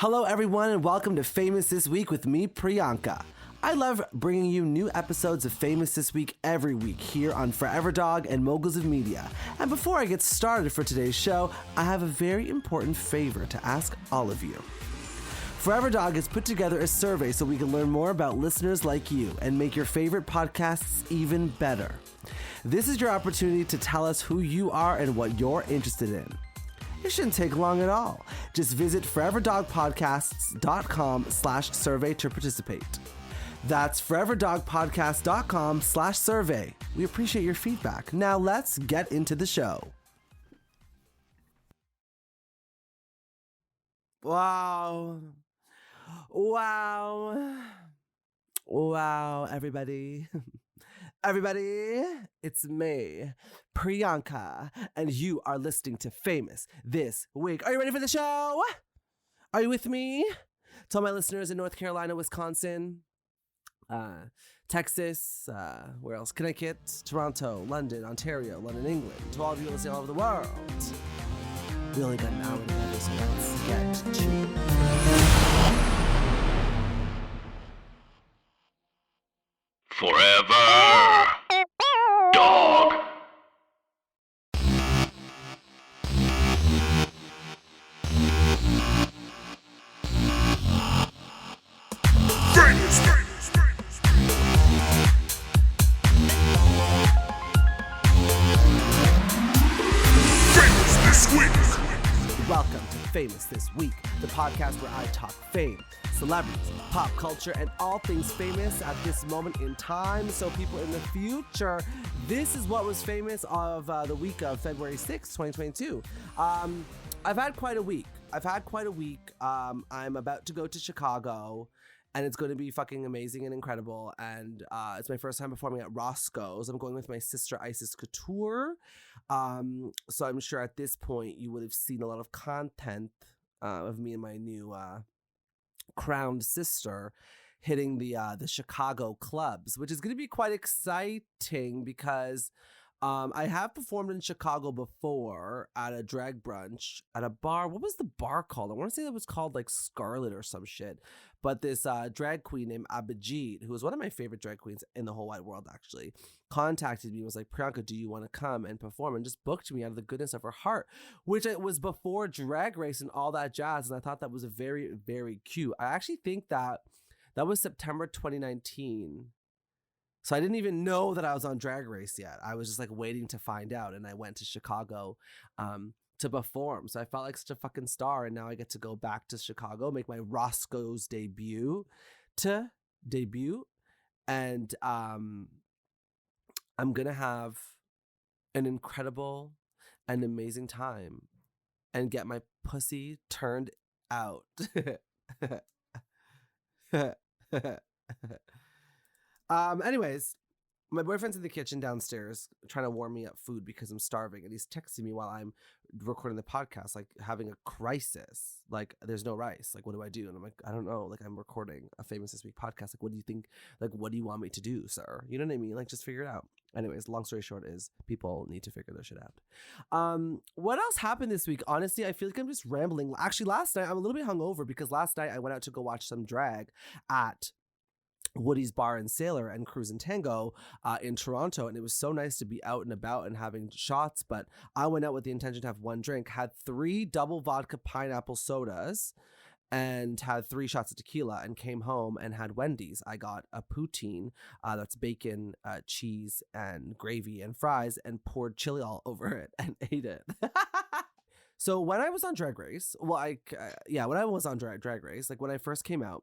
Hello, everyone, and welcome to Famous This Week with me, Priyanka. I love bringing you new episodes of Famous This Week every week here on Forever Dog and Moguls of Media. And before I get started for today's show, I have a very important favor to ask all of you. Forever Dog has put together a survey so we can learn more about listeners like you and make your favorite podcasts even better. This is your opportunity to tell us who you are and what you're interested in. It shouldn't take long at all. Just visit foreverdogpodcasts.com/survey to participate. That's foreverdogpodcast.com/survey. We appreciate your feedback. Now let's get into the show. Wow, everybody. Everybody, it's me, Priyanka, and you are listening to Famous This Week. Are you ready for the show? Are you with me? To all my listeners in North Carolina, Wisconsin, Texas, where else? Connecticut, Toronto, London, Ontario, London, England. To all of you listening all over the world. We only got an hour and a half, so let's get to it. Forever Dog. Famous This Week. Welcome to Famous This Week, the podcast where I talk fame, celebrities, pop culture, and all things famous at this moment in time. So people in the future, this is what was famous of the week of February 6th, 2022. I've had quite a week. I'm about to go to Chicago, and it's going to be fucking amazing and incredible. And it's my first time performing at Roscoe's. I'm going with my sister, Isis Couture. So I'm sure at this point you would have seen a lot of content of me and my new crowned sister hitting the Chicago clubs, which is going to be quite exciting because I have performed in Chicago before at a drag brunch at a bar. What was the bar called? I want to say that was called like Scarlet or some shit. But this drag queen named Abhijit, who was one of my favorite drag queens in the whole wide world, actually, contacted me and was like, Priyanka, do you want to come and perform? And just booked me out of the goodness of her heart, which it was before Drag Race and all that jazz. And I thought that was a very, very cute. I actually think that was September 2019. So I didn't even know that I was on Drag Race yet. I was just like waiting to find out. And I went to Chicago to perform. So I felt like such a fucking star. And now I get to go back to Chicago, make my Roscoe's debut. And I'm going to have an incredible and amazing time and get my pussy turned out. Anyways, my boyfriend's in the kitchen downstairs trying to warm me up food because I'm starving, and he's texting me while I'm recording the podcast, like having a crisis. Like, there's no rice. Like, what do I do? And I'm like, I don't know. Like, I'm recording a Famous This Week podcast. Like, what do you think? Like, what do you want me to do, sir? You know what I mean? Like, just figure it out. Anyways, long story short is people need to figure their shit out. What else happened this week? Honestly, I feel like I'm just rambling. Actually, last night, I'm a little bit hungover because last night I went out to go watch some drag at Woody's Bar and Sailor and Cruise and Tango in Toronto, and it was so nice to be out and about and having shots. But I went out with the intention to have one drink, had 3 double vodka pineapple sodas, and had 3 shots of tequila, and came home and had Wendy's. I got a poutine that's bacon, cheese, and gravy and fries, and poured chili all over it and ate it. So when I was on Drag Race, when I was on Drag Race, like when I first came out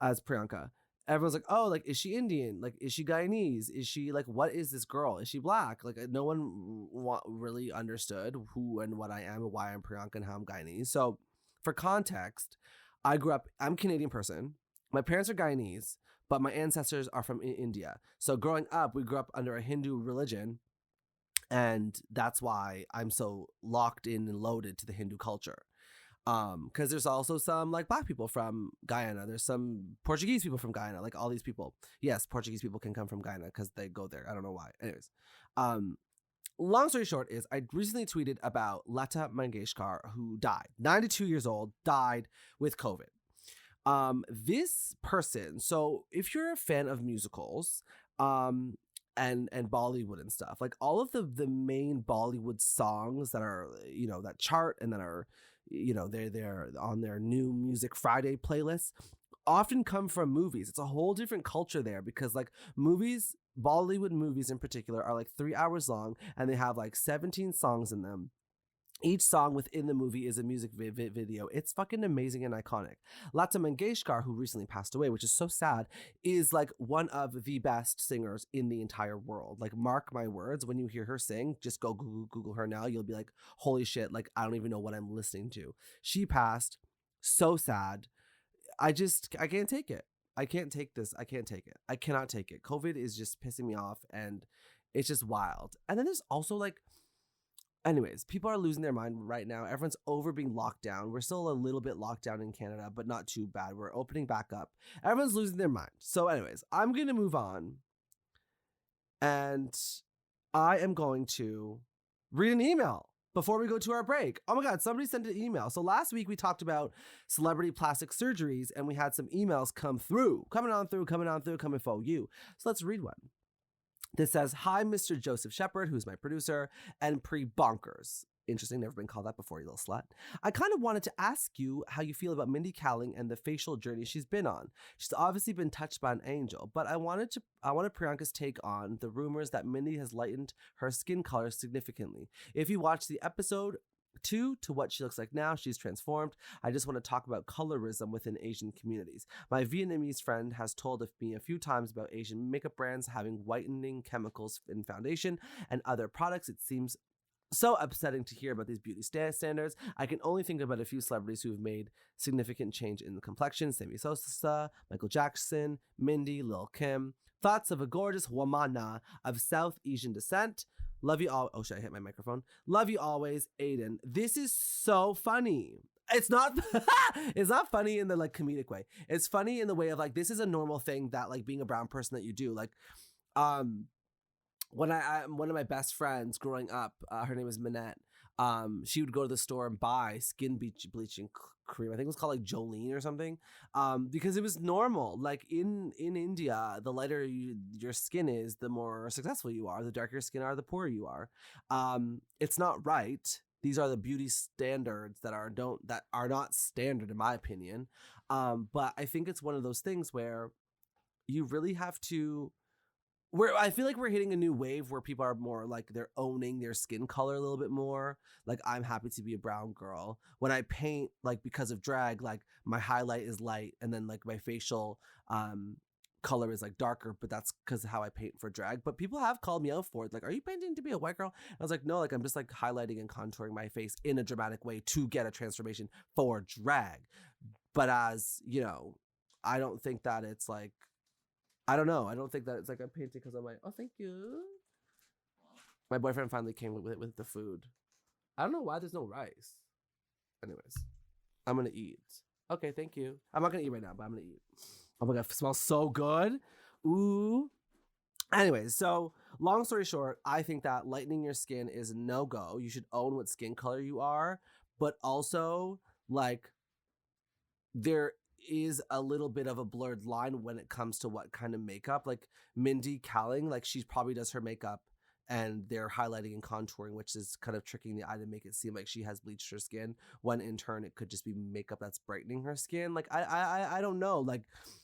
as Priyanka, everyone's like, oh, like, is she Indian? Like, is she Guyanese? Is she, like, what is this girl? Is she black? Like, no one really understood who and what I am and why I'm Priyanka and how I'm Guyanese. So, for context, I'm a Canadian person. My parents are Guyanese, but my ancestors are from India. So, growing up, we grew up under a Hindu religion, and that's why I'm so locked in and loaded to the Hindu culture. Because there's also some like black people from Guyana. There's some Portuguese people from Guyana, like all these people. Yes, Portuguese people can come from Guyana because they go there. I don't know why. Anyways, long story short is I recently tweeted about Lata Mangeshkar, who died, 92 years old, died with COVID. This person, so if you're a fan of musicals, and Bollywood and stuff, like all of the main Bollywood songs that are, that chart and that are, they're on their new Music Friday playlist, often come from movies. It's a whole different culture there because like movies, Bollywood movies in particular, are like 3 hours long and they have like 17 songs in them. Each song within the movie is a music video. It's fucking amazing and iconic. Lata Mangeshkar, who recently passed away, which is so sad, is like one of the best singers in the entire world. Like, mark my words, when you hear her sing, just go Google her now. You'll be like, holy shit, like, I don't even know what I'm listening to. She passed. So sad. I can't take it. I can't take this. I can't take it. I cannot take it. COVID is just pissing me off and it's just wild. And then there's also like, anyways, people are losing their mind right now. Everyone's over being locked down. We're still a little bit locked down in Canada, but not too bad. We're opening back up. Everyone's losing their mind. So anyways, I'm going to move on. And I am going to read an email before we go to our break. Oh my God, somebody sent an email. So last week we talked about celebrity plastic surgeries and we had some emails come coming for you. So let's read one. This says, hi, Mr. Joseph Shepard, who's my producer, and PRIYANKA. Interesting, never been called that before, you little slut. I kind of wanted to ask you how you feel about Mindy Kaling and the facial journey she's been on. She's obviously been touched by an angel, but I wanted Priyanka's take on the rumors that Mindy has lightened her skin color significantly. If you watch the episode 2 to what she looks like now, she's transformed. I just want to talk about colorism within Asian communities. My Vietnamese friend has told me a few times about Asian makeup brands having whitening chemicals in foundation and other products. It seems so upsetting to hear about these beauty standards. I can only think about a few celebrities who have made significant change in the complexion. Sammy Sosa, Michael Jackson, Mindy, Lil Kim. Thoughts of a gorgeous woman of South Asian descent. Love you all. Oh shit, I hit my microphone. Love you always, Aiden. This is so funny. It's not it's not funny in the like comedic way. It's funny in the way of like, this is a normal thing that like being a brown person that you do. Like when one of my best friends growing up, her name is Minette. She would go to the store and buy skin bleaching cream. I think it was called like Jolene or something. Because it was normal. Like in India, the lighter your skin is, the more successful you are. The darker your skin are, the poorer you are. It's not right. These are the beauty standards that are not standard in my opinion. But I think it's one of those things where you really have to. I feel like we're hitting a new wave where people are more like they're owning their skin color a little bit more. Like, I'm happy to be a brown girl. When I paint, like because of drag, like my highlight is light and then like my facial color is like darker, but that's because of how I paint for drag. But people have called me out for it. Like, are you painting to be a white girl? And I was like, no, like I'm just like highlighting and contouring my face in a dramatic way to get a transformation for drag. But as, I don't think that it's like, I don't know. I don't think that it's like I'm painting because I'm like, oh, thank you. My boyfriend finally came with the food. I don't know why there's no rice. Anyways, I'm going to eat. Okay, thank you. I'm not going to eat right now, but I'm going to eat. Oh my God, it smells so good. Ooh. Anyways, so long story short, I think that lightening your skin is a no-go. You should own what skin color you are, but also like there is a little bit of a blurred line when it comes to what kind of makeup. Like Mindy Kaling, like she probably does her makeup and they're highlighting and contouring, which is kind of tricking the eye to make it seem like she has bleached her skin, when in turn it could just be makeup that's brightening her skin. Like I don't know. Like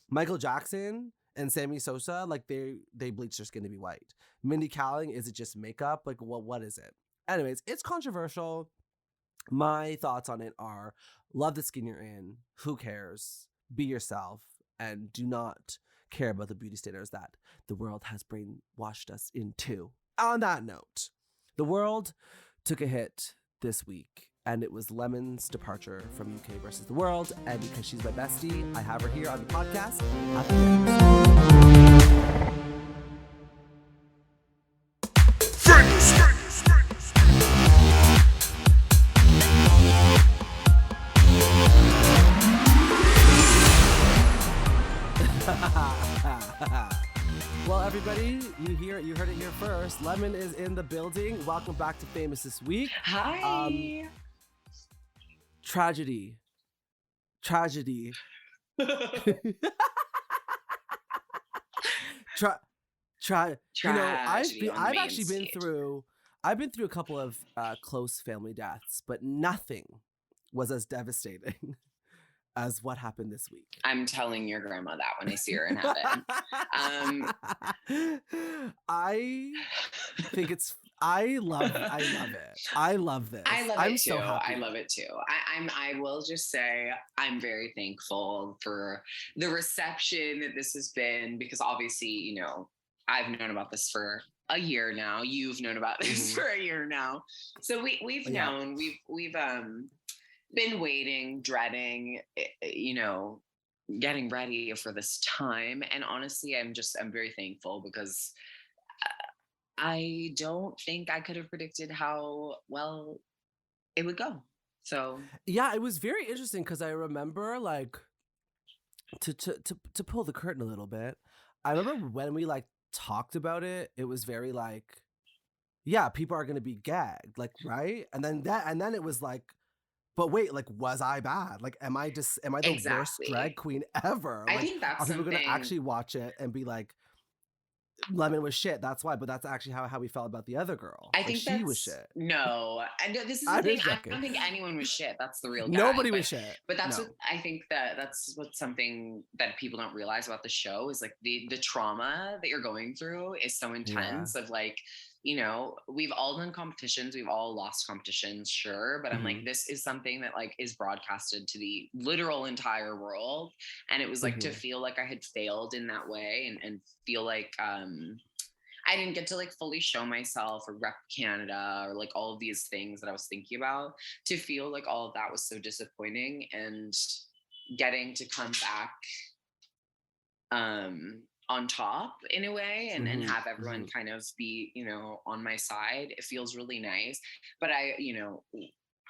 Michael Jackson and Sammy Sosa, like they bleach their skin to be white. Mindy Kaling, is it just makeup? Like what is it? Anyways, it's controversial. My thoughts on it are, love the skin you're in. Who cares? Be yourself and do not care about the beauty standards that the world has brainwashed us into. On that note, the world took a hit this week, and it was Lemon's departure from UK versus the world. And because she's my bestie, I have her here on the podcast. Well, everybody, everybody. You heard it here first. Lemon is in the building. Welcome back to Famous This Week. Hi. Tragedy. Tra- Tragedy on the I've main actually been stage. through a couple of close family deaths, but nothing was as devastating as what happened this week. I'm telling your grandma that when I see her in heaven. I think I love it. I love this. I love I'm it too. so happy. I love it too. I will just say I'm very thankful for the reception that this has been, because obviously, you know, I've known about this for a year now. You've known about this for a year now. So we've known, we've been waiting, dreading, you know, getting ready for this time. And honestly, I'm very thankful, because I don't think I could have predicted how well it would go. So yeah, it was very interesting, because I remember, like, to pull the curtain a little bit, I remember when we like talked about it, it was very like, yeah, people are gonna be gagged, like, right? And then it was like, but wait, like, was I bad? Like, am I the worst exactly. drag queen ever? I Like, think that's are people something. gonna actually watch it and be like, Lemon was shit, that's why? But that's actually how we felt about the other girl. I Like, think she was shit. No, and this is I'm the thing. just I joking. don't think anyone was shit. That's the real guy. Nobody was shit. But that's No. what I think, that's what something that people don't realize about the show is, like, the trauma that you're going through is so intense. Of like, you know, we've all done competitions, we've all lost competitions, sure, but I'm like, this is something that like is broadcasted to the literal entire world, and it was like to feel like I had failed in that way, and feel like I didn't get to like fully show myself or rep Canada or like all of these things that I was thinking about, to feel like all of that was so disappointing, and getting to come back on top in a way, and have everyone kind of be, you know, on my side. It feels really nice. But you know,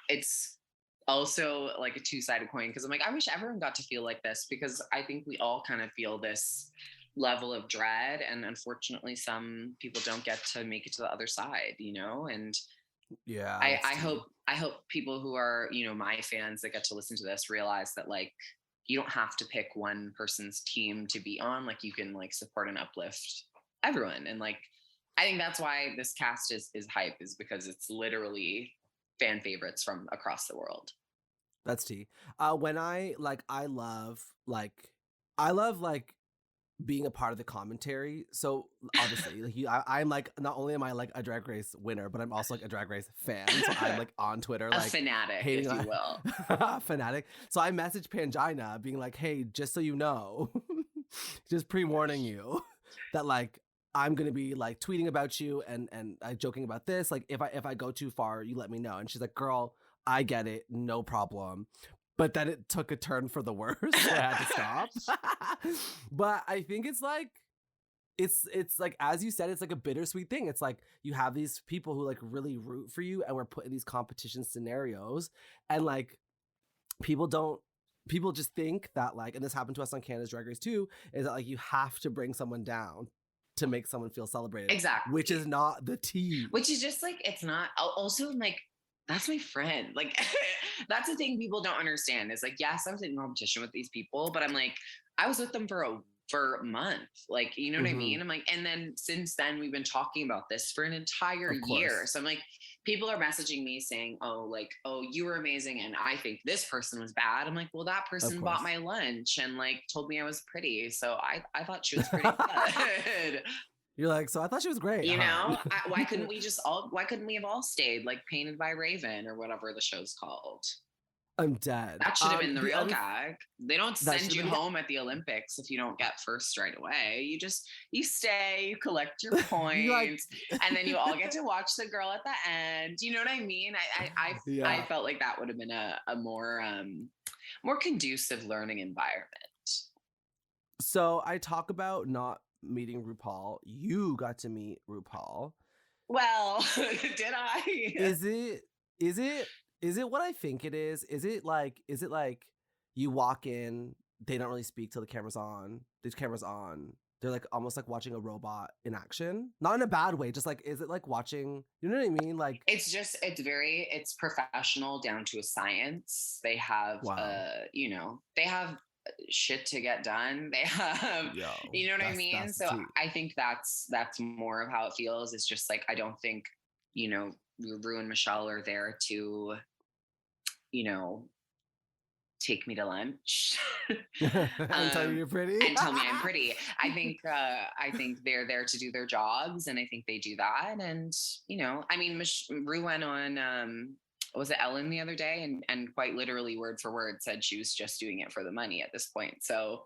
it's also like a two-sided coin, because I'm like, I wish everyone got to feel like this, because I think we all kind of feel this level of dread, and unfortunately some people don't get to make it to the other side, you know. And yeah, I hope people who are, you know, my fans that get to listen to this realize that like you don't have to pick one person's team to be on. Like, you can like support and uplift everyone. And like, I think that's why this cast is hype, is because it's literally fan favorites from across the world. That's tea. When I love being a part of the commentary. So obviously, like I'm like, not only am I like a Drag Race winner, but I'm also like a Drag Race fan. So I'm like on Twitter, like a fanatic, if you will. Fanatic. So I messaged Pangina being like, hey, just so you know, just pre-warning you that like I'm gonna be like tweeting about you and joking about this. Like if I go too far, you let me know. And she's like, girl, I get it, no problem. But then it took a turn for the worse, so I had to stop. But I think it's like, it's like, as you said, it's like a bittersweet thing. It's like you have these people who like really root for you, and we're put in these competition scenarios, and like people just think that like, and this happened to us on Canada's Drag Race too, is that like you have to bring someone down to make someone feel celebrated. Exactly. Which is not the tea. Which is just like, it's not. Also, like, that's my friend. Like, that's the thing people don't understand, is like, yes, I was in competition with these people, but I'm like, I was with them for a month. Like, you know what I mean? I'm like, and then since then we've been talking about this for an entire year. So I'm like, people are messaging me saying, oh, like, oh, you were amazing, and I think this person was bad. I'm like, well, that person bought my lunch and like told me I was pretty, so I thought she was pretty good. You're like, so I thought she was great. You know, why couldn't we have all stayed like Painted by Raven or whatever the show's called? I'm dead. That should have been the real gag. They don't send you home at the Olympics if you don't get first right away. You stay, you collect your points, and then you all get to watch the girl at the end. You know what I mean? I felt like that would have been a more conducive learning environment. So I talk about not meeting RuPaul. You got to meet RuPaul. Well, did I? Is it what I think it is? Is it like you walk in, they don't really speak till the camera's on. The camera's on, they're like almost like watching a robot in action, not in a bad way, just like, is it like watching, you know what I mean? Like, it's professional down to a science. They have wow. they have shit to get done. They have, Yo, you know what I mean? that's the So tea. I think that's more of how it feels. It's just like, I don't think, Rue and Michelle are there to, you know, take me to lunch. And tell you you're pretty. And tell me I'm pretty. I think they're there to do their jobs, and I think they do that. And I mean, Rue went on was it Ellen the other day, and quite literally word for word said she was just doing it for the money at this point. So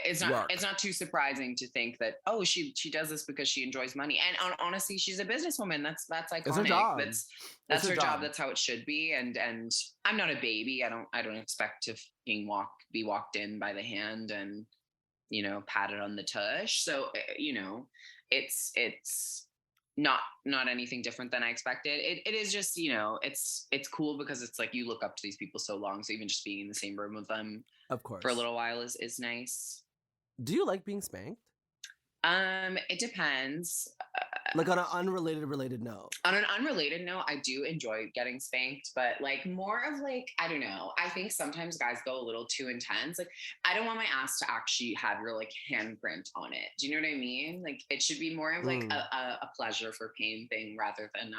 it's not too surprising to think that, oh, she does this because she enjoys money. And honestly, she's a businesswoman. That's iconic. It's her job. That's her job. That's how it should be. And I'm not a baby. I don't expect to be walked in by the hand and patted on the tush. So it's not anything different than I expected. It is just it's cool because it's like you look up to these people so long. So even just being in the same room with them, of course, for a little while is nice. Do you like being spanked? It depends. Like on an related note. On an unrelated note, I do enjoy getting spanked, but like more of like, I don't know. I think sometimes guys go a little too intense. Like, I don't want my ass to actually have your like handprint on it. Do you know what I mean? Like, it should be more of like a pleasure for pain thing rather than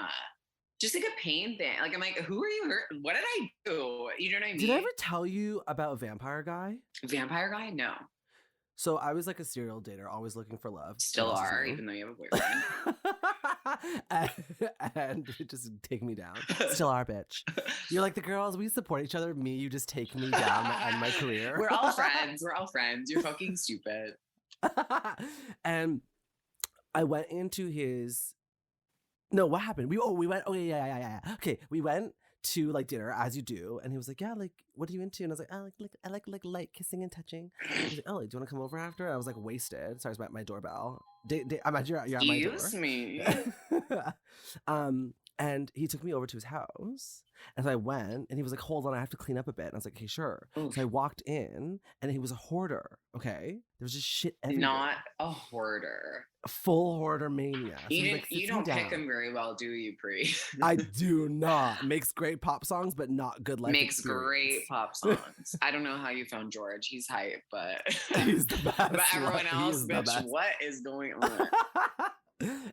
just like a pain thing. Like, I'm like, who are you hurt? What did I do? You know what I mean? Did I ever tell you about Vampire Guy? Vampire Guy? No. So I was like a serial dater, always looking for love. Still are, even though you have a boyfriend. and just take me down. Still are, bitch. You're like, the girls, we support each other. Me, you just take me down and my career. We're all friends. We're all friends. You're fucking stupid. And I went into his... No, what happened? We went... Oh, yeah. Okay, we went to like dinner, as you do, and he was like, yeah, like, what are you into? And I was like, I like light kissing and touching. He's like, oh, like, do you want to come over after? And I was like, wasted. Sorry, it's my doorbell. I'm at you're at my door. Excuse me. And he took me over to his house, and so I went, and he was like, hold on, I have to clean up a bit. And I was like, okay, sure. Oof. So I walked in, and he was a hoarder. Okay, there was just shit everywhere. Not a hoarder. A full hoarder mania. So you don't pick him very well, do you, Pri? I do not. Makes great pop songs, but not good life Makes experience. Great pop songs. I don't know how you found George. He's hype, but he's the best. But everyone else, bitch, what is going on?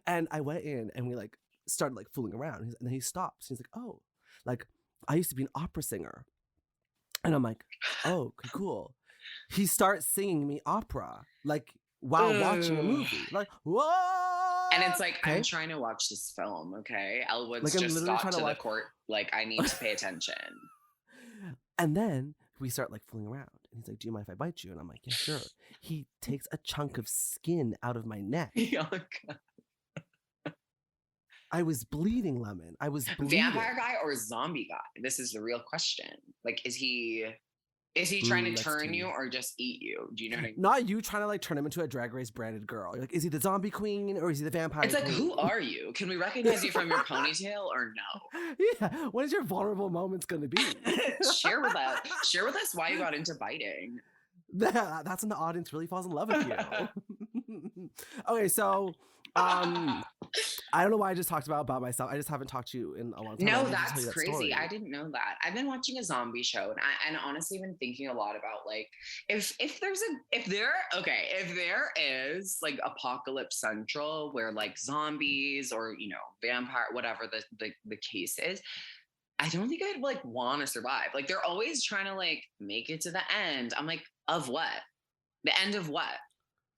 And I went in, and we like started like fooling around, and then he stops. He's like, oh, like, I used to be an opera singer. And I'm like, oh, cool. He starts singing me opera, like, while watching a movie. Like, whoa! And it's like, okay. I'm trying to watch this film, okay? Elwood's like, just got to the court. Like, I need to pay attention. And then we start, like, fooling around. And he's like, do you mind if I bite you? And I'm like, yeah, sure. He takes a chunk of skin out of my neck. Bianca. I was bleeding, Lemon. I was bleeding. Vampire guy or zombie guy? This is the real question. Like, is he trying to turn you or just eat you? Do you know what I mean? Not you trying to like turn him into a Drag Race branded girl. You're like, is he the zombie queen or is he the vampire It's like, queen? who are you? Can we recognize you from your ponytail or no? Yeah. What is your vulnerable moments going to be? Share with us why you got into biting. That's when the audience really falls in love with you. Okay, so I don't know why I just talked about myself. I just haven't talked to you in a long time. No, that's crazy. Story. I didn't know that. I've been watching a zombie show, and honestly been thinking a lot about like if there is like Apocalypse Central where like zombies or vampire, whatever the case is, I don't think I'd like want to survive. Like they're always trying to like make it to the end. I'm like, of what? The end of what?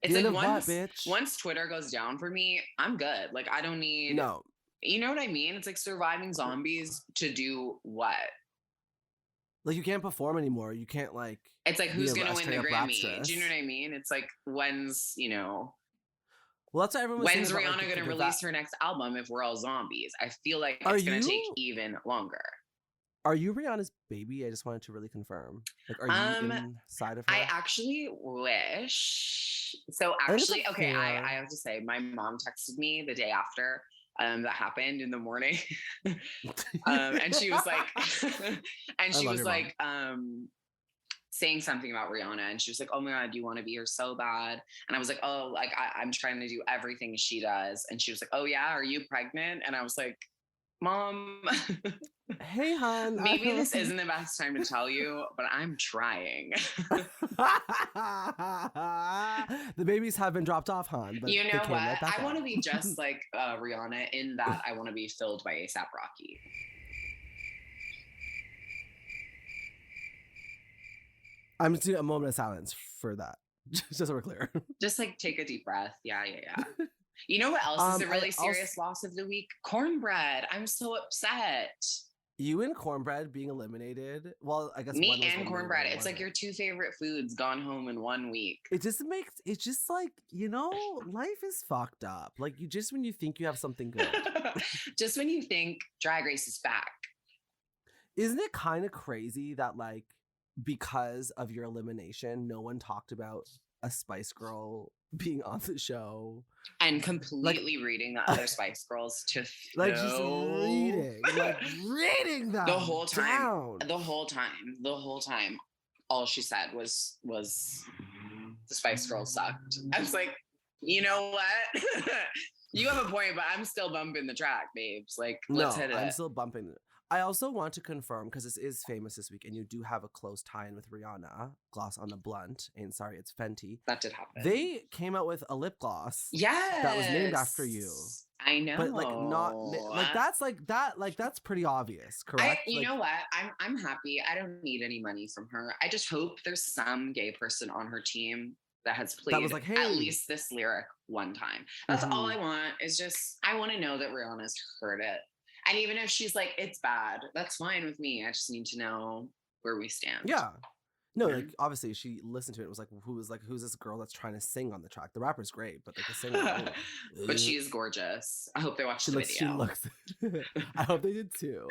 It's like once Twitter goes down for me, I'm good. Like I don't need no. You know what I mean? It's like surviving zombies to do what? Like you can't perform anymore. You can't like. It's like who's gonna win the Grammy? Do you know what I mean? It's like when's Well, that's what everyone. When's Rihanna gonna release her next album if we're all zombies? I feel like it's gonna take even longer. Are you Rihanna's baby? I just wanted to really confirm. Like, are you inside of her? I actually wish. So actually, okay, I have to say, my mom texted me the day after that happened in the morning, and she was like, saying something about Rihanna, and she was like, "Oh my God, you want to be here so bad?" And I was like, "Oh, like I'm trying to do everything she does." And she was like, "Oh yeah, are you pregnant?" And I was like, "Mom, Hey, hon. maybe this isn't the best time to tell you, but I'm trying." The babies have been dropped off, hon. But You they know came what? right back I want to out. be just like Rihanna in that I want to be filled by ASAP Rocky. I'm just doing a moment of silence for that, just so we're clear. Just like take a deep breath. Yeah, yeah, yeah. You know what else is a really serious loss of the week? Cornbread. I'm so upset. You and cornbread being eliminated. Well, I guess Me and cornbread. It's like your two favorite foods gone home in 1 week. It just makes it's just like, life is fucked up. Like when you think you have something good. Just when you think Drag Race is back. Isn't it kind of crazy that like because of your elimination, no one talked about a Spice Girl being on the show and completely reading the other Spice Girls to like just reading them the whole time down. the whole time all she said was the Spice Girls sucked. I was like, you know what? You have a point, but I'm still bumping the track, babes. Like, let's hit it. I'm still bumping it. I also want to confirm, because this is famous this week, and you do have a close tie-in with Rihanna, Gloss on the Blunt, and sorry, it's Fenty. That did happen. They came out with a lip gloss. Yes. That was named after you. I know. But that's pretty obvious, correct? You know what? I'm happy. I don't need any money from her. I just hope there's some gay person on her team that has played that was like, hey, at least this lyric one time. That's all I want, is just, I want to know that Rihanna's heard it. And even if she's like, it's bad, that's fine with me. I just need to know where we stand. Yeah. No, like obviously she listened to it. It was like, who's this girl that's trying to sing on the track? The rapper's great, but like the singer. But she is gorgeous. I hope they watched the video. She looks. I hope they did too.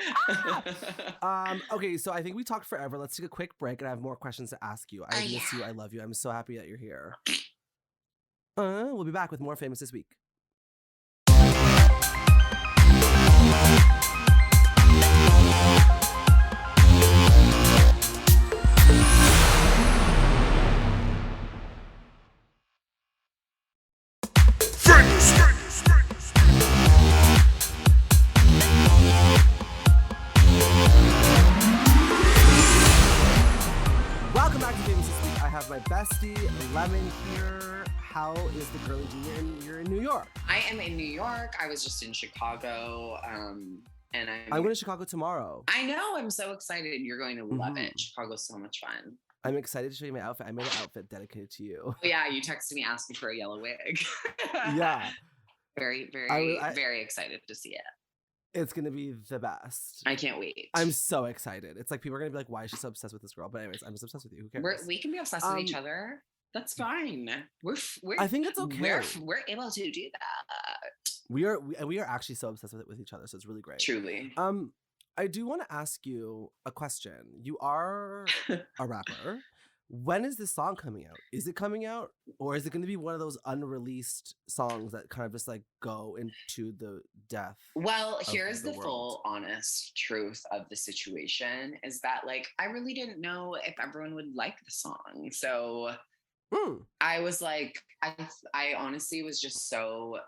Okay, so I think we talked forever. Let's take a quick break, and I have more questions to ask you. I miss you. I love you. I'm so happy that you're here. We'll be back with more Famous This Week. Welcome back to Famous This Week. I have my bestie, Lemon, here. How is the girly junior? You're in New York. I am in New York. I was just in Chicago. And I'm going to Chicago tomorrow. I know. I'm so excited. You're going to love it. Chicago's so much fun. I'm excited to show you my outfit. I made an outfit dedicated to you. Oh, yeah, you texted me asking for a yellow wig. Yeah. Very, very, very excited to see it. It's going to be the best. I can't wait. I'm so excited. It's like people are going to be like, why is she so obsessed with this girl? But anyways, I'm just obsessed with you. Who cares? We can be obsessed with each other. That's fine. I think it's okay. We're able to do that. We are actually so obsessed with each other, so it's really great. Truly. I do want to ask you a question. You are a rapper. When is this song coming out? Is it coming out, or is it going to be one of those unreleased songs that kind of just like go into the death? Well, here's the full honest truth of the situation, is that like I really didn't know if everyone would like the song. So I was like, I honestly was just so,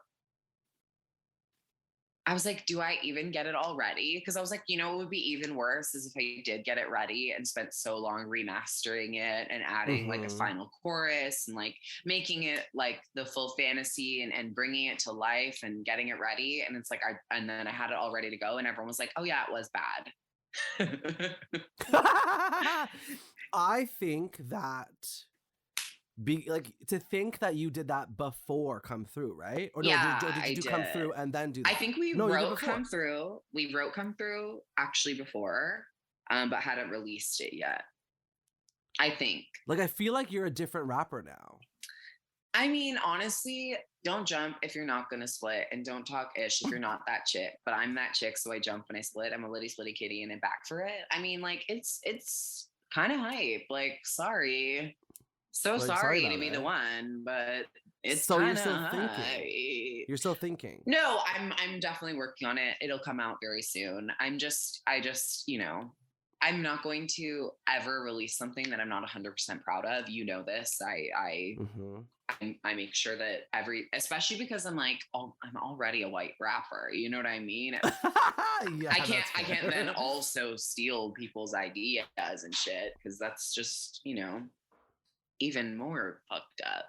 I was like, do I even get it all ready? Because I was like, it would be even worse is if I did get it ready and spent so long remastering it and adding like a final chorus and like making it like the full fantasy and bringing it to life and getting it ready. And it's like, and then I had it all ready to go and everyone was like, oh yeah, it was bad. I think that to think that you did that before Come Through, right? Or yeah, did you Come Through and then do that? I think we wrote Come Through. We wrote Come Through actually before, but hadn't released it yet. I think. Like, I feel like you're a different rapper now. I mean, honestly, don't jump if you're not gonna split, and don't talk ish if you're not that chick. But I'm that chick, so I jump when I split. I'm a litty splitty kitty and I'm back for it. I mean, like, it's kind of hype. Like, sorry. Sorry to be the one, but it's so you're still thinking. You're still thinking. No, I'm definitely working on it. It'll come out very soon. I just I'm not going to ever release something that I'm not 100% proud of. You know this. I make sure that especially because I'm like, oh, I'm already a white rapper. You know what I mean? Yeah, I can't then also steal people's ideas and shit, because that's just, even more fucked up.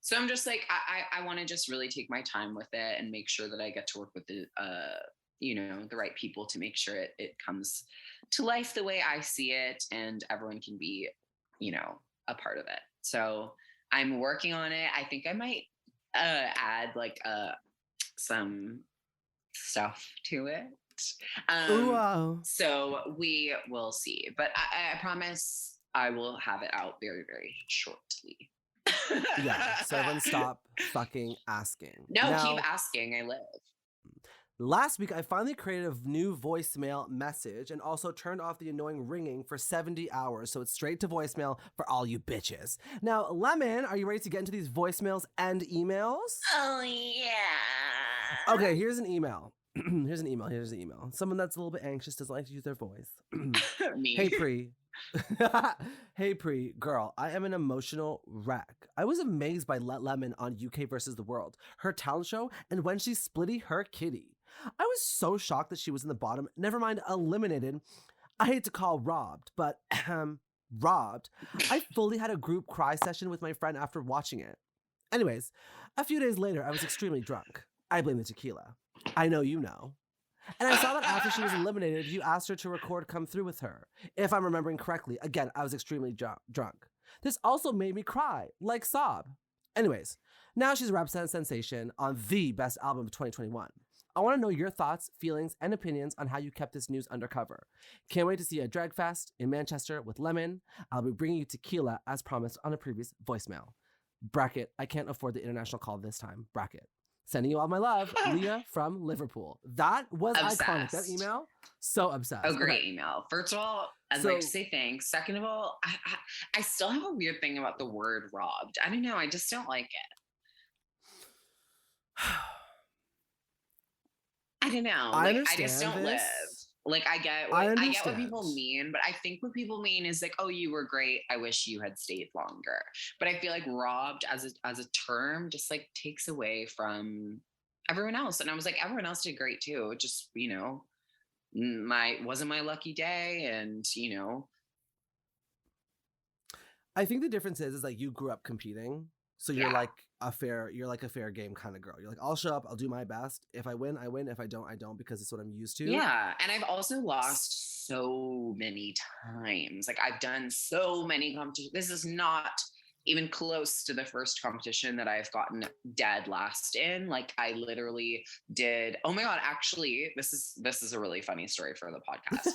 So I'm just like, I want to just really take my time with it and make sure that I get to work with the the right people to make sure it comes to life the way I see it, and everyone can be, a part of it. So I'm working on it. I think I might add like some stuff to it. Wow. So we will see. But I promise I will have it out very, very shortly. Yeah. So everyone stop fucking asking. No, now, keep asking. I live. Last week, I finally created a new voicemail message and also turned off the annoying ringing for 70 hours, so it's straight to voicemail for all you bitches. Now, Lemon, are you ready to get into these voicemails and emails? Oh, yeah. Okay, here's an email. Here's an email. Someone that's a little bit anxious, doesn't like to use their voice. Me. Hey, Pri. Hey, Pri. Girl, I am an emotional wreck. I was amazed by Lemon on UK versus the World, her talent show, and when she splitty her kitty. I was so shocked that she was in the bottom, never mind eliminated. I hate to call robbed, but robbed. I fully had a group cry session with my friend after watching it. Anyways, a few days later, I was extremely drunk. I blame the tequila. I know you know. And I saw that after she was eliminated, you asked her to record Come Through with her. If I'm remembering correctly, again, I was extremely drunk. This also made me cry, like sob. Anyways, now she's a rap sensation on the best album of 2021. I want to know your thoughts, feelings, and opinions on how you kept this news undercover. Can't wait to see you at Drag Fest in Manchester with Lemon. I'll be bringing you tequila as promised on a previous voicemail. Bracket, I can't afford the international call this time. Bracket. Sending you all my love, Leah from Liverpool. That was obsessed. Iconic. That email, so obsessed. A great email. First of all, I'd like to say thanks. Second of all, I still have a weird thing about the word robbed. I don't know. I just don't like it. I don't know. I just don't live. Like I get what people mean, but I think what people mean is like, oh, you were great. I wish you had stayed longer. But I feel like robbed as a term just like takes away from everyone else. And I was like, everyone else did great too. It just, wasn't my lucky day. And, I think the difference is like you grew up competing. So you're like a fair game kind of girl. You're like, I'll show up, I'll do my best. If I win, I win. If I don't, I don't, because it's what I'm used to. Yeah. And I've also lost so many times. Like I've done so many competitions. This is not even close to the first competition that I've gotten dead last in. Like I literally did. Oh my God, actually, this is a really funny story for the podcast.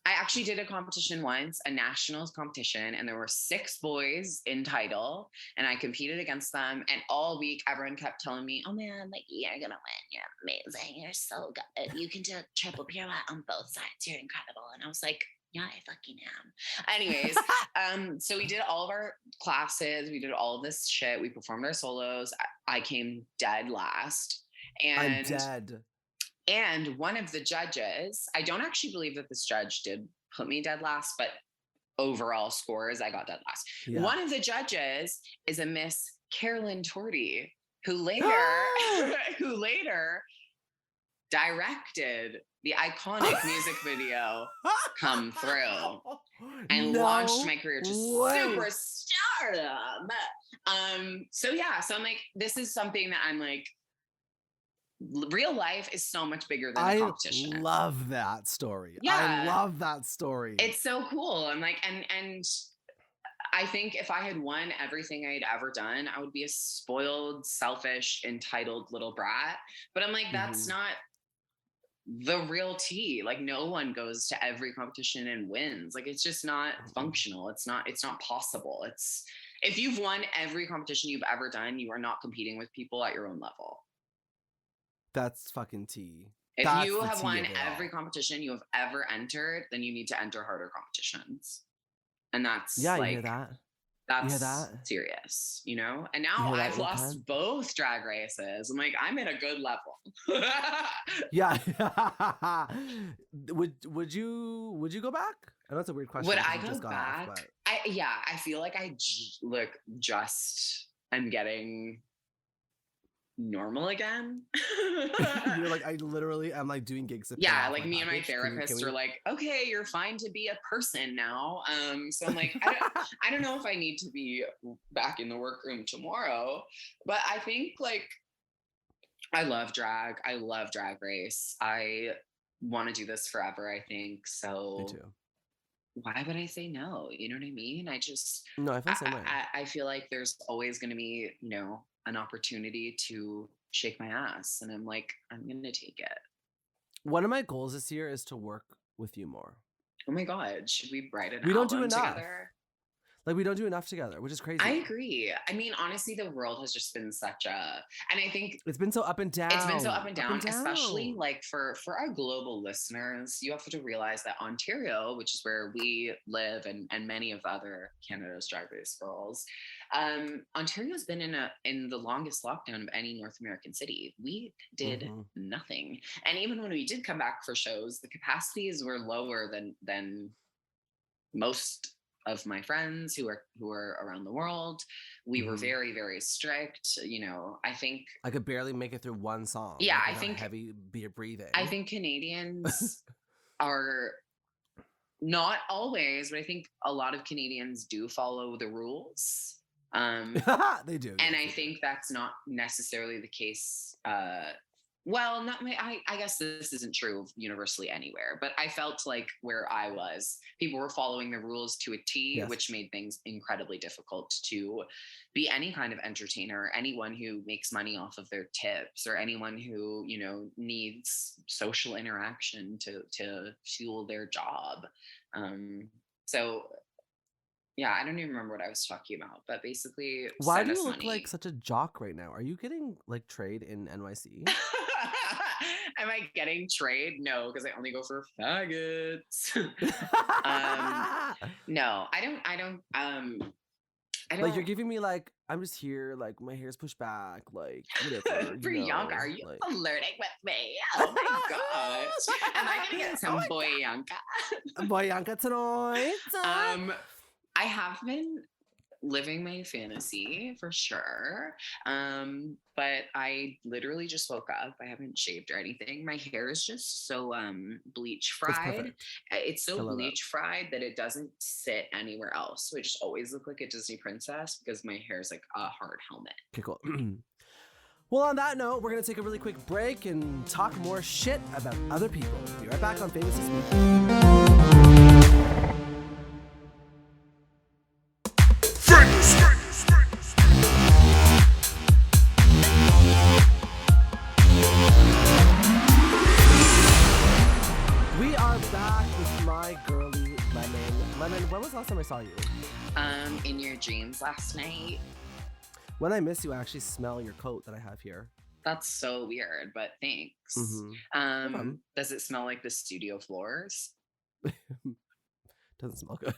I actually did a competition once, a nationals competition, and there were 6 boys in title, and I competed against them. And all week, everyone kept telling me, "Oh man, like you're gonna win. You're amazing. You're so good. You can do a triple pirouette on both sides. You're incredible." And I was like, yeah, I fucking am. Anyways, so we did all of our classes. We did all of this shit. We performed our solos. I came dead last. And I'm dead. And one of the judges, I don't actually believe that this judge did put me dead last, but overall scores, I got dead last. Yeah. One of the judges is a Miss Carolyn Torty, who later directed the iconic music video Come Through and launched my career to superstardom. So I'm like, this is something that I'm like, real life is so much bigger than a competition. I love that story. Yeah. I love that story. It's so cool. I'm like, and I think if I had won everything I'd ever done, I would be a spoiled, selfish, entitled little brat. But I'm like, that's not the real tea. Like no one goes to every competition and wins. Like it's just not functional. It's not possible. If you've won every competition you've ever done, you are not competing with people at your own level. That's fucking tea. If you have won every competition you have ever entered, then you need to enter harder competitions. And that's I hear that. You hear That's that? serious, you know? And You now hear that, I've lost Ethan? both drag races. I'm like, I'm at a good level. Yeah. Would you go back? I know it's a weird question Would because I you go just got off, back? but I feel like look just I'm getting normal again. you're like, I literally am like doing gigs to pay Yeah, off like my me and my package. Can therapist we? are like, okay, you're fine to be a person now. So I'm like, I don't know if I need to be back in the workroom tomorrow, but I think like I love drag. I love drag race. I want to do this forever, I think. Me So too. why would I say no? You know what I mean? No, I feel the same way. I feel like there's always going to be, you know, an opportunity to shake my ass. And I'm like, I'm going to take it. One of my goals this year is to work with you more. Oh my God, should we write an We don't do album enough. together? Like we don't do enough together, which is crazy. I agree. I mean, honestly, the world has just been such a, and I think It's been so up and down. it's been so up and down, especially like for our global listeners. You have to realize that Ontario, which is where we live, and many of the other Canada's drag race girls, Ontario's been in the longest lockdown of any North American city. We did nothing, and even when we did come back for shows, the capacities were lower than most of my friends who are around the world. We were very, very strict. You know, I think I could barely make it through one song. Yeah, like, I think heavy beer breathing. I think Canadians are not always, but I think a lot of Canadians do follow the rules. They do. And yes, I think that's not necessarily the case. Well, not my, I guess this isn't true universally anywhere, but I felt like where I was, people were following the rules to a T, Yes. which made things incredibly difficult to be any kind of entertainer, anyone who makes money off of their tips, or anyone who, you know, needs social interaction to fuel their job. So yeah, I don't even remember what I was talking about, but basically, Why do you look like such a jock right now? Are you getting like trade in NYC? Am I getting trade? No, because I only go for faggots. No, I don't. Like you're giving me like I'm just here, like my hair's pushed back, like whatever. Priyanka, are you like... flirting with me? Oh my gosh! Am I gonna get some Boyanka? Boyanka tonight. I have been living my fantasy for sure. But I literally just woke up. I haven't shaved or anything. My hair is just so bleach fried. It's so bleach fried that it doesn't sit anywhere else. So I just always look like a Disney princess because my hair is like a hard helmet. Okay, cool. Well, on that note, we're going to take a really quick break and talk more shit about other people. Be right back on Famous This Week. We are back with my girly Lemon. Lemon, when was the last time I saw you? In your dreams last night. When I miss you, I actually smell your coat that I have here. That's so weird, but thanks. Does it smell like the studio floors? Doesn't smell good.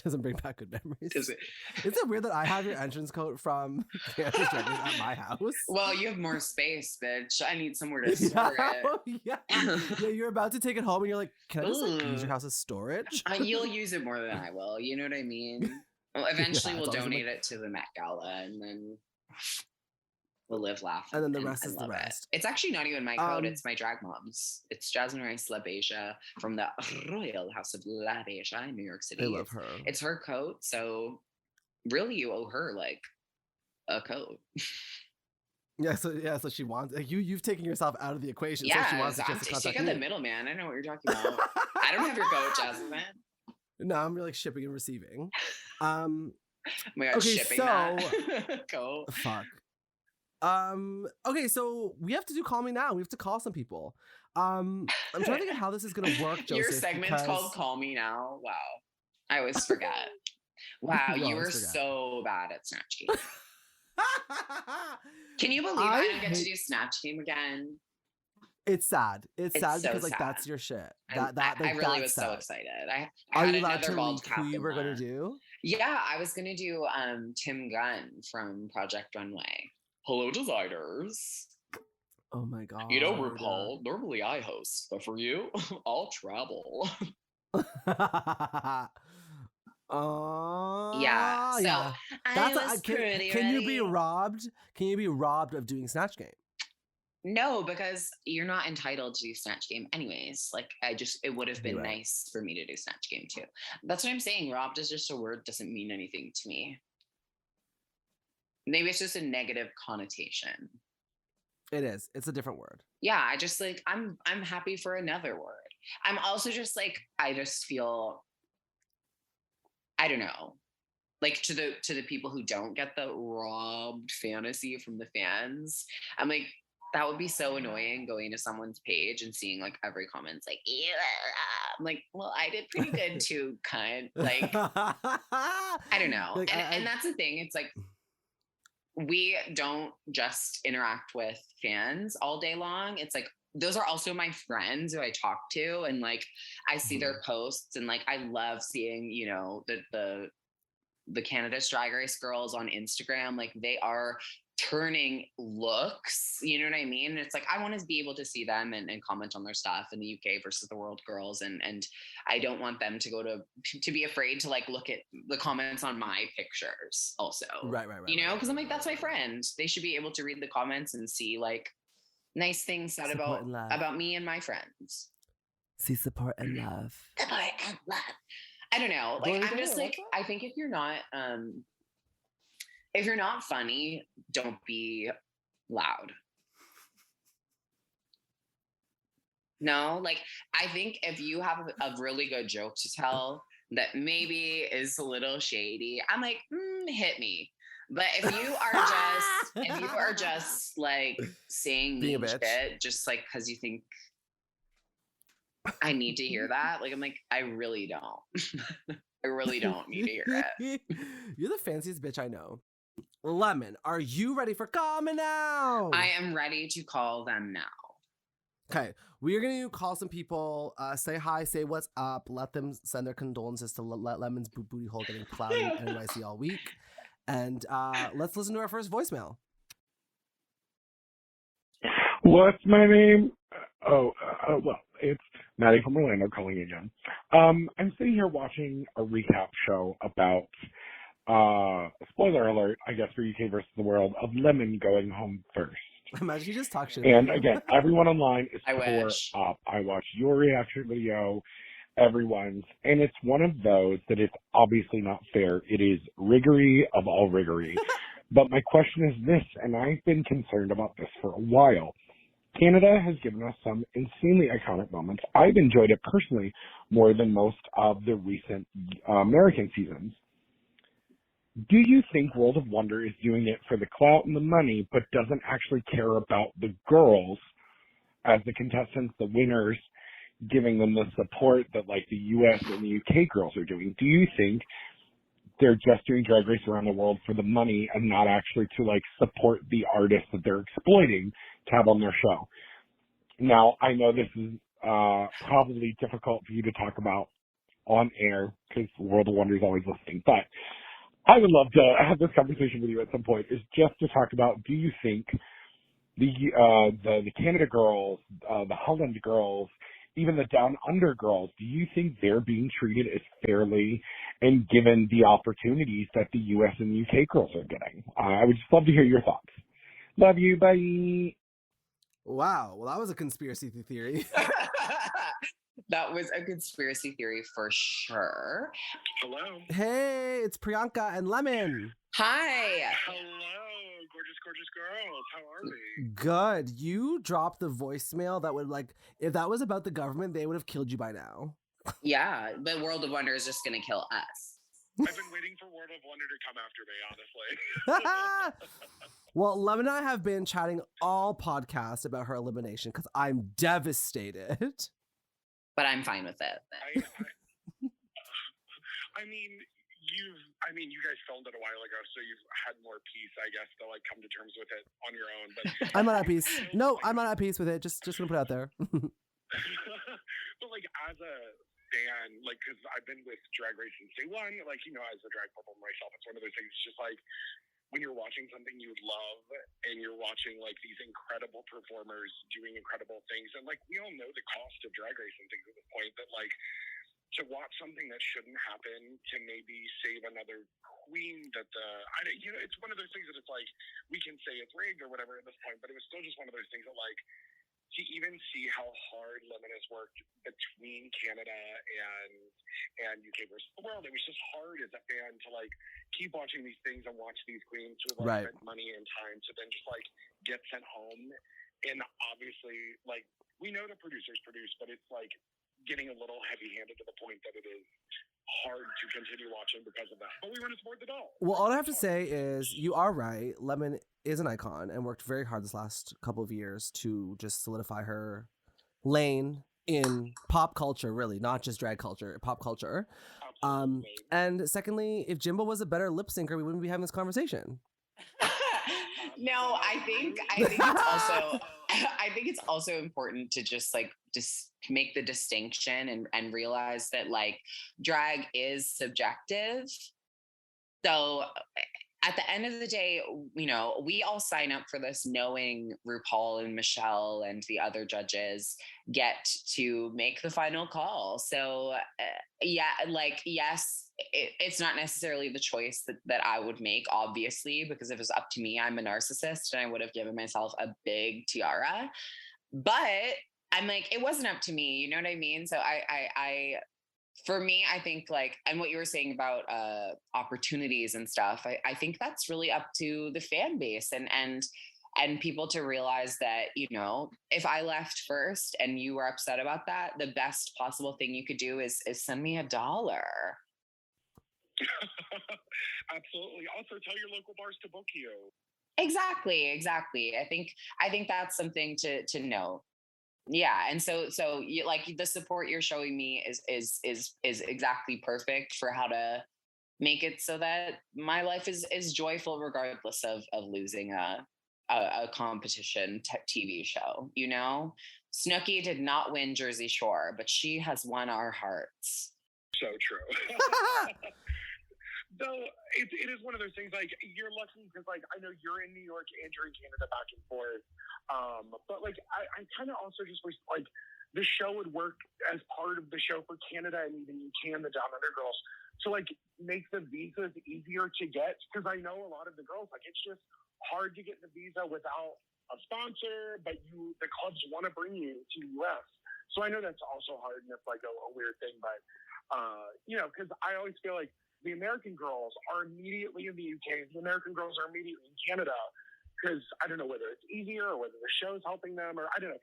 Doesn't bring back good memories. Is it? Is it weird that I have your entrance coat from Canada's Drag Race at my house? Well, you have more space, bitch. I need somewhere to store it. Yeah, you're about to take it home and you're like, can I just like, use your house as storage? You'll use it more than I will. You know what I mean? Well, eventually we'll donate it to the Met Gala and then we'll live, laugh, and then the rest is the rest. It's actually not even my coat. It's my drag mom's. It's Jasmine Rice La Beja from the Royal House of La Beja in New York City. I love her. It's her coat. So really you owe her like a coat. So she wants like, you've taken yourself out of the equation. Yeah, so she wants to just take out the middleman. I know what you're talking about. I don't have your coat, Jasmine. No, I'm really like shipping and receiving. Oh my God, okay, shipping so that. Coat. Fuck. Okay, so we have to do Call Me Now. We have to call some people. I'm trying to think of how this is gonna work, Joseph. Your segment's called Call Me Now. Wow. I always forget. Wow, you were so bad at Snatch Game. Can you believe I didn't get to do Snatch Game again? It's sad. It's It's sad so because like sad. that's your shit. I Like really that's was so sad. excited. I Are had you allowed another to bald leak who cap you in were gonna one. do? Yeah, I was gonna do Tim Gunn from Project Runway. Hello, designers. Oh my god. You know, RuPaul, normally I host, but for you, I'll travel. Yeah. Oh So yeah. I That's was pretty can you be ready. robbed? Can you be robbed of doing Snatch Game? No, because you're not entitled to do Snatch Game anyways. Like it would have been You're right. nice for me to do Snatch Game too. That's what I'm saying. Robbed is just a word, doesn't mean anything to me. Maybe it's just a negative connotation. It is. It's a different word. Yeah, I just like I'm happy for another word. I'm also just like I just feel I don't know. Like to the people who don't get the robbed fantasy from the fans, I'm like that would be so annoying going to someone's page and seeing like every comment's like, yeah. I'm like, well, I did pretty good too, cunt. Like, I don't know. Like, And that's the thing. It's like we don't just interact with fans all day long. It's like those are also my friends who I talk to, and like I see their posts, and like I love seeing, you know, the Canada's Drag Race girls on Instagram. Like they are turning looks, you know what I mean? And it's like I want to be able to see them and comment on their stuff in the UK versus the world girls, and I don't want them to go to be afraid to like look at the comments on my pictures also. Right. You know, because I'm like, that's my friend. They should be able to read the comments and see like nice things said about me and my friends. See support and love. Support and love. I don't know. Like I'm just like I think if you're not funny, don't be loud. No, like I think if you have a really good joke to tell that maybe is a little shady, I'm like, hit me. But if you are just like saying mean shit just like because you think I need to hear that, like I'm like, I really don't. I really don't need to hear it. You're the fanciest bitch I know. Lemon, are you ready for coming out? I am ready to call them now. Okay, we are going to call some people, say hi, say what's up, let them send their condolences to let Lemon's booty hole getting plowed in NYC all week. And let's listen to our first voicemail. What's my name? Well, it's Maddie from Orlando calling again. I'm sitting here watching a recap show about, spoiler alert, I guess for UK versus the world, of Lemon going home first. Imagine you just talk shit. And again, everyone online is tore wish. up. I watched your reaction video, everyone's, and it's one of those that it's obviously not fair. It is riggery of all riggery. But my question is this, and I've been concerned about this for a while. Canada has given us some insanely iconic moments. I've enjoyed it personally more than most of the recent American seasons. Do you think World of Wonder is doing it for the clout and the money, but doesn't actually care about the girls as the contestants, the winners, giving them the support that like the US and the UK girls are doing? Do you think they're just doing Drag Race around the world for the money and not actually to like support the artists that they're exploiting to have on their show? Now, I know this is probably difficult for you to talk about on air because World of Wonder is always listening, but I would love to have this conversation with you at some point, is just to talk about, do you think the Canada girls, the Holland girls, even the Down Under girls, do you think they're being treated as fairly and given the opportunities that the US and the UK girls are getting? I would just love to hear your thoughts. Love you. Bye. Wow. Well, that was a conspiracy theory. That was a conspiracy theory for sure. Hello. Hey, it's Priyanka and Lemon. Hi. Hello, gorgeous, gorgeous girls. How are we? Good. You dropped the voicemail that would like, if that was about the government, they would have killed you by now. Yeah, but World of Wonder is just going to kill us. I've been waiting for World of Wonder to come after me, honestly. Well, Lemon and I have been chatting all podcast about her elimination because I'm devastated. But I'm fine with it. I mean, you guys filmed it a while ago, so you've had more peace, I guess, to like come to terms with it on your own. But I'm not at peace. No, I'm not at peace with it. Just gonna put it out there. but like as a fan, like because I've been with Drag Race since day one, like as a drag performer myself, it's one of those things. It's just like when you're watching something you love and you're watching like these incredible performers doing incredible things, and like we all know the cost of Drag Race and things at this point, that like to watch something that shouldn't happen to maybe save another queen that it's one of those things that it's like we can say it's rigged or whatever at this point, but it was still just one of those things that like to even see how hard Lemon has worked between Canada and UK versus the world, it was just hard as a fan to like keep watching these things and watch these queens who have like spent money and time to then just like get sent home. And obviously, like we know the producers produce, but it's like getting a little heavy-handed to the point that it is hard to continue watching because of that. But we want to support the doll. Well, all I have to say is you are right. Lemon is an icon and worked very hard this last couple of years to just solidify her lane in pop culture, really, not just drag culture, pop culture. And secondly, if Jimbo was a better lip syncer, we wouldn't be having this conversation. No, I think it's also important to just make the distinction and realize that like drag is subjective. So at the end of the day, we all sign up for this knowing RuPaul and Michelle and the other judges get to make the final call. So yes, it's not necessarily the choice that I would make, obviously, because if it was up to me, I'm a narcissist and I would have given myself a big tiara. But I'm like, it wasn't up to me. You know what I mean? So for me, I think like, and what you were saying about opportunities and stuff, I think that's really up to the fan base and people to realize that, if I left first and you were upset about that, the best possible thing you could do is send me $1. Absolutely. Also, tell your local bars to book you. Exactly. I think that's something to know. Yeah, and so you, like the support you're showing me is exactly perfect for how to make it so that my life is joyful regardless of losing a competition TV show. Snooki did not win Jersey Shore, but she has won our hearts. So true. Though it is one of those things, like, you're lucky because, like, I know you're in New York and you're in Canada back and forth. But, like, I kind of also just wish, like, the show would work as part of the show for Canada and even UK, the Down Under girls. So, like, make the visas easier to get, because I know a lot of the girls, like, it's just hard to get the visa without a sponsor, but the clubs want to bring you to the U.S. So I know that's also hard and it's, like, a weird thing. But, because I always feel like the American girls are immediately in the UK. The American girls are immediately in Canada because I don't know whether it's easier or whether the show's helping them or I don't know.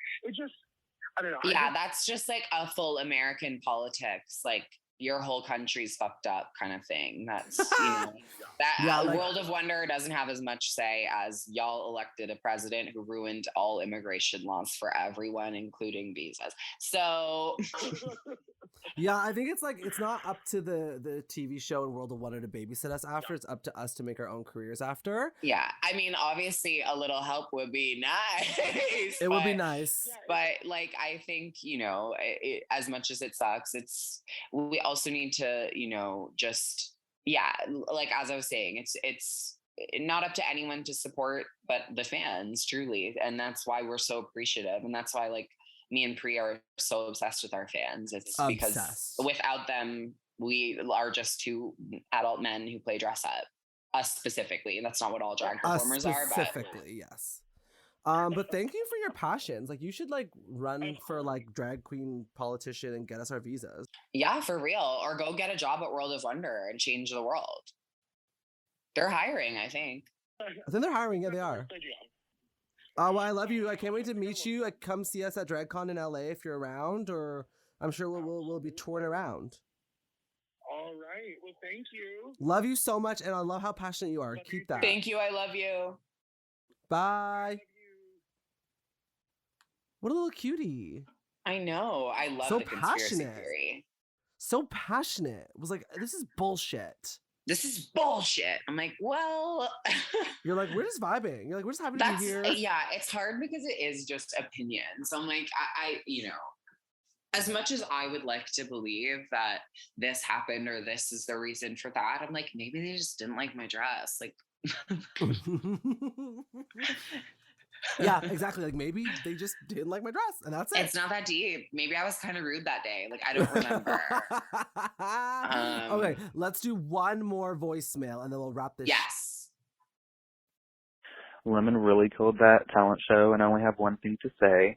I don't know. Yeah, that's just like a full American politics. Like your whole country's fucked up kind of thing. That's, World of Wonder doesn't have as much say as y'all elected a president who ruined all immigration laws for everyone, including visas. So... Yeah, I think it's like, it's not up to the TV show and World of Wonder to babysit us after. It's up to us to make our own careers after. Yeah, I mean, obviously a little help would be nice. It would be nice. But like, I think, as much as it sucks, we also need to, like, as I was saying, it's not up to anyone to support, but the fans, truly. And that's why we're so appreciative. And that's why, like, me and Pri are so obsessed with our fans. It's because without them, we are just two adult men who play dress up. Us specifically. And that's not what all drag performers are. Specifically, yes. But thank you for your passions. Like, you should, like, run for, like, drag queen politician and get us our visas. Yeah, for real. Or go get a job at World of Wonder and change the world. They're hiring, I think. I think they're hiring. Yeah, they are. Well, I love you. I can't wait to meet you. Like, come see us at DragCon in LA if you're around, or I'm sure we'll be touring around. All right. Well, thank you. Love you so much, and I love how passionate you are. Keep that. Thank you. I love you. Bye. What a little cutie. I know. I love the conspiracy theory. So passionate. It was like, this is bullshit. this is bullshit. I'm like, well, You're like, we're just vibing. You're like, we're just happy to be here. Yeah, it's hard because it is just opinion. So I'm like, I as much as I would like to believe that this happened or this is the reason for that, I'm like, maybe they just didn't like my dress. Like, yeah, exactly. Like maybe they just didn't like my dress, and that's it. It's not that deep. Maybe I was kind of rude that day. Like, I don't remember. Okay, let's do one more voicemail, and then we'll wrap this. Yes. Lemon really killed that talent show, and I only have one thing to say.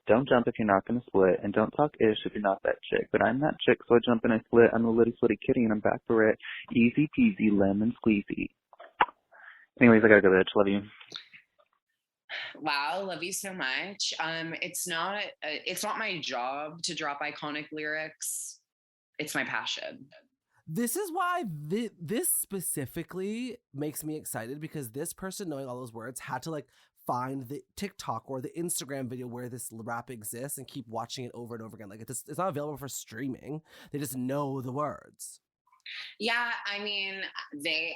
Don't jump if you're not going to split, and don't talk ish if you're not that chick. But I'm that chick, so I jump and I split. I'm a little slitty kitty, and I'm back for it. Easy peasy, lemon squeezy. Anyways, I gotta go, bitch. Love you. Wow, love you so much. It's not my job to drop iconic lyrics. It's my passion. This is why this specifically makes me excited, because this person knowing all those words had to like find the TikTok or the Instagram video where this rap exists and keep watching it over and over again. Like it's not available for streaming. They just know the words. Yeah, I mean, they,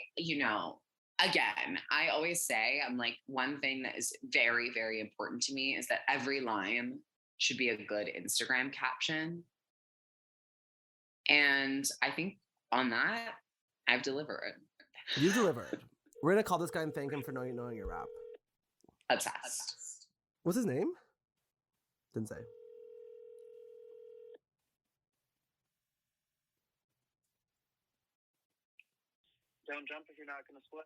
again, I always say, I'm like, one thing that is very, very important to me is that every line should be a good Instagram caption. And I think on that, I've delivered. You delivered. We're going to call this guy and thank him for knowing your rap. Obsessed. What's his name? Didn't say. Don't jump if you're not going to split.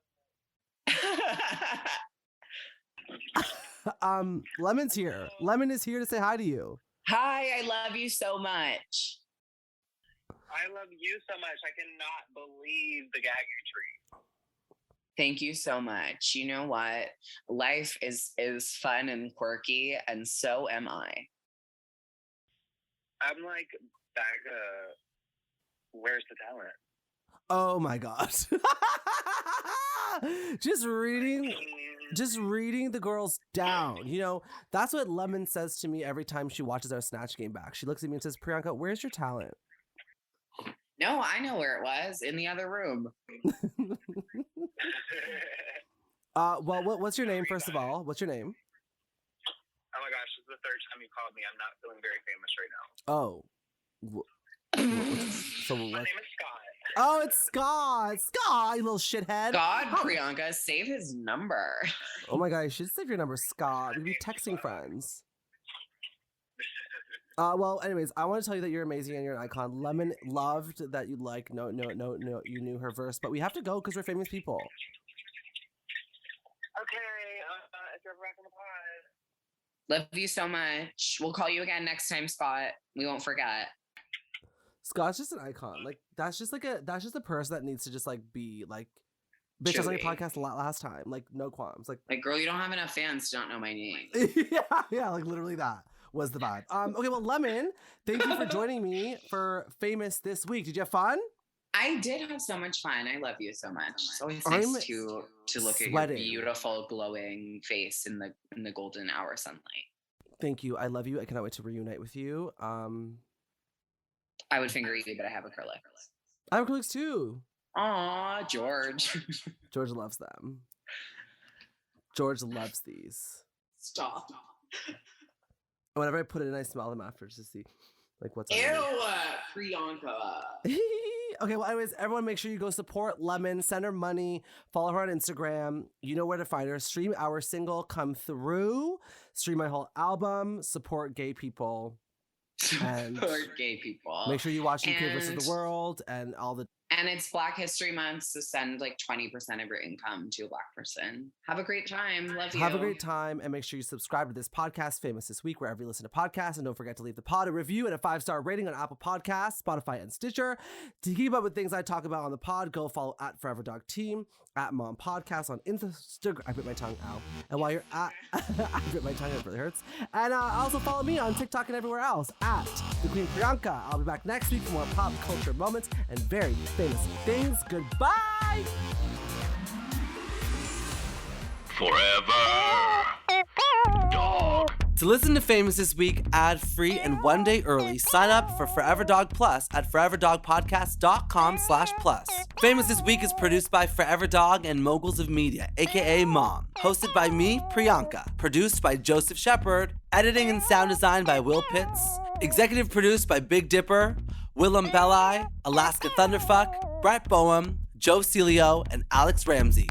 Lemon's here. Lemon is here to say hi to you. Hi, I love you so much. I love you so much. I cannot believe the gaggy tree. Thank you so much. You know what? Life is fun and quirky, and so am I. I'm like, where's the talent? Oh my god. Just reading the girls down. That's what Lemon says to me every time she watches our Snatch Game back. She looks at me and says, Priyanka, where's your talent? No, I know where it was, in the other room. Well, what's your name, first of all? What's your name? Oh my gosh, this is the third time you called me. I'm not feeling very famous right now. Oh. So My name is Scott. Oh, it's Scott. Scott, you little shithead. God, Priyanka, save his number. Oh my god, you should save your number, Scott. We'd be texting friends. Well, anyways, I want to tell you that you're amazing and you're an icon. Lemon loved that you you knew her verse, but we have to go because we're famous people. Okay, if you're ever back on the pod. Love you so much. We'll call you again next time, Scott. We won't forget. Scott's just an icon. Like that's just a person that needs to just like be like, bitch, I was on your podcast last time. Like no qualms. Like girl, you don't have enough fans to not know my name. yeah, like literally that was the vibe. Okay, well, Lemon, thank you for joining me for Famous this week. Did you have fun? I did have so much fun. I love you so much. It's always nice to look at your beautiful glowing face in the golden hour sunlight. Thank you. I love you. I cannot wait to reunite with you. I would finger you, but I have acrylics. I have acrylics too. Aw, George. George loves them. George loves these. Stop. Whenever I put it in, I smell them after just to see like what's Ew, Priyanka. Okay, well, anyways, everyone make sure you go support Lemon, send her money, follow her on Instagram. You know where to find her. Stream our single, Come Through. Stream my whole album. Support gay people. And support gay people. Make sure you watch UK versus the World and all the... And it's Black History Month, so send like 20% of your income to a Black person. Have a great time. Love you. Have a great time, and make sure you subscribe to this podcast, Famous This Week, wherever you listen to podcasts. And don't forget to leave the pod a review and a 5-star rating on Apple Podcasts, Spotify, and Stitcher. To keep up with things I talk about on the pod, go follow at Forever Dog Team, at M.O.M Podcast on Instagram. I bit my tongue out. And while you're at... I bit my tongue, it really hurts. And also follow me on TikTok and everywhere else, at The Queen Priyanka. I'll be back next week for more pop culture moments and very famous things. Goodbye. Forever Dog. To listen to Famous This Week ad-free and 1 day early, sign up for Forever Dog Plus at foreverdogpodcast.com/plus. Famous This Week is produced by Forever Dog and Moguls of Media, aka M.O.M. Hosted by me, Priyanka. Produced by Joseph Shepard. Editing and sound design by Will Pitts. Executive produced by Big Dipper, Willem Belli, Alaska Thunderfuck, Brett Boehm, Joe Celio, and Alex Ramsey.